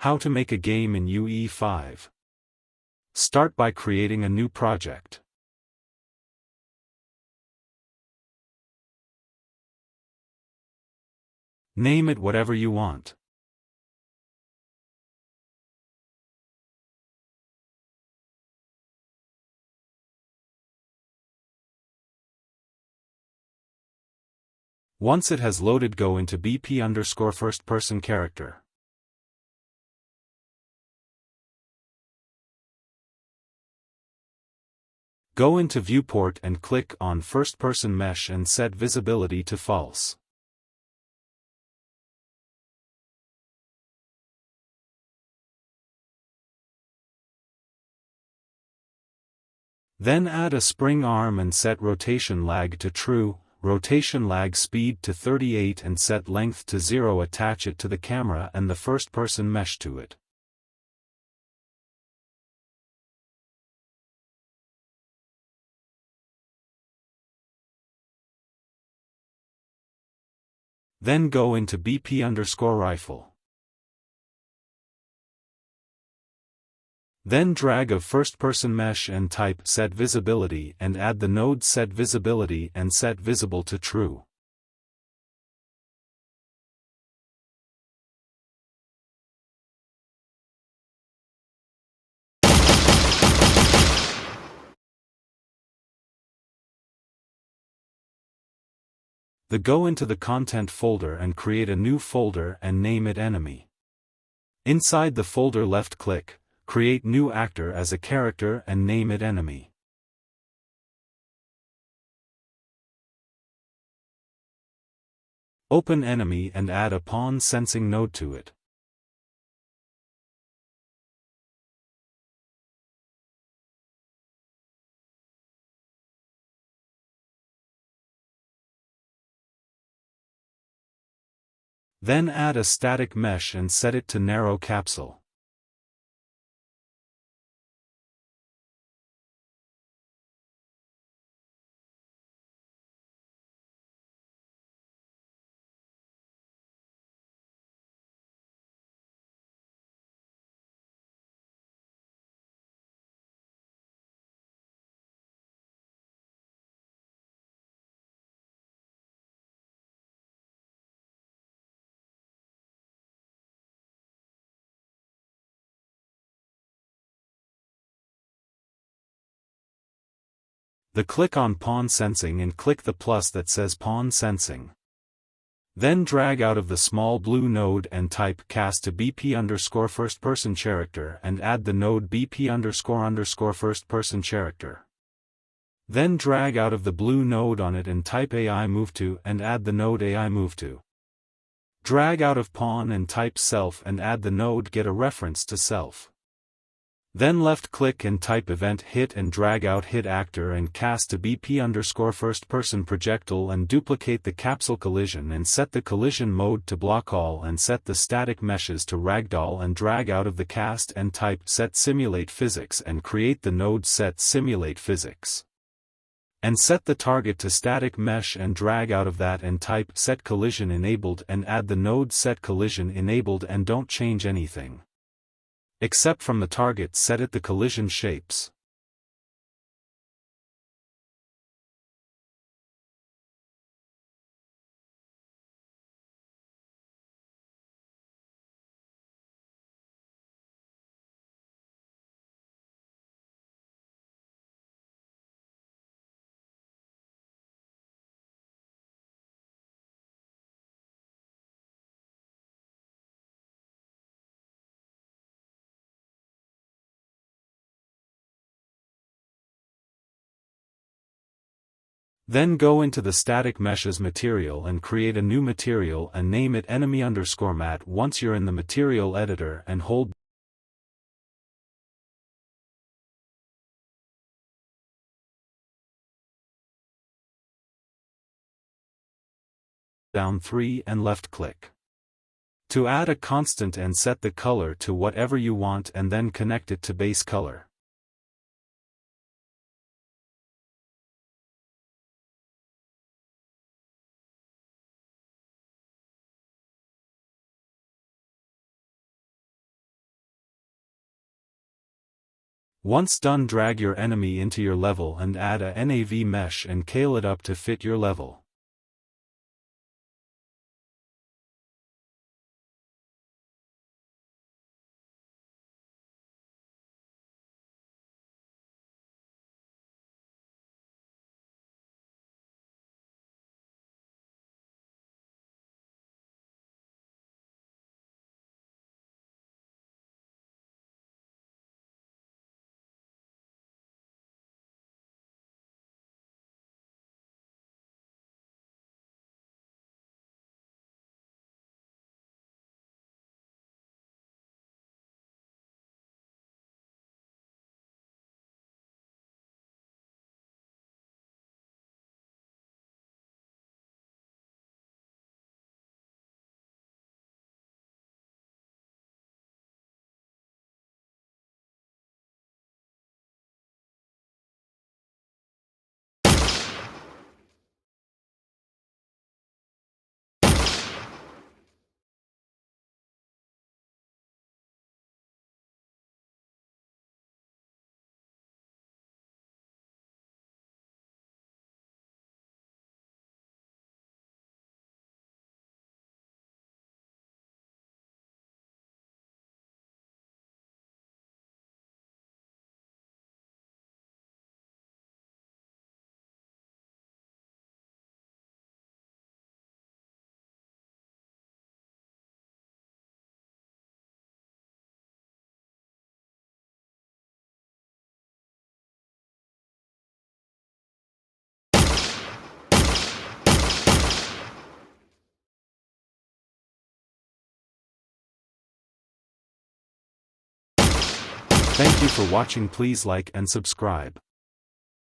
How to make a game in Ue5. Start by creating a new project. Name it whatever you want. Once it has loaded, go into BP_first person character. Go into viewport and click on first person mesh and set visibility to false. Then add a spring arm and set rotation lag to true, rotation lag speed to 38 and set length to 0. Attach it to the camera and the first person mesh to it. Then go into BP_rifle. Then drag a first-person mesh and type Set Visibility and add the node Set Visibility and set Visible to True. Go into the content folder and create a new folder and name it Enemy. Inside the folder, left-click, create new actor as a character and name it Enemy. Open Enemy and add a pawn sensing node to it. Then add a static mesh and set it to narrow capsule. Click on Pawn Sensing and click the plus that says Pawn Sensing. Then drag out of the small blue node and type cast to BP_first person character and add the node BP_first person character. Then drag out of the blue node on it and type AI move to and add the node AI move to. Drag out of pawn and type self and add the node get a reference to self. Then left-click and type event hit and drag out hit actor and cast to BP_first person projectile and duplicate the capsule collision and set the collision mode to block all and set the static meshes to ragdoll and drag out of the cast and type set simulate physics and create the node set simulate physics. And set the target to static mesh and drag out of that and type set collision enabled and add the node set collision enabled and don't change anything. Except from the target, set it the collision shapes. Then go into the static meshes material and create a new material and name it enemy_mat. Once you're in the material editor and hold down 3 and left click. To add a constant and set the color to whatever you want and then connect it to base color. Once done, drag your enemy into your level and add a NAV mesh and scale it up to fit your level. Thank you for watching. Please like and subscribe.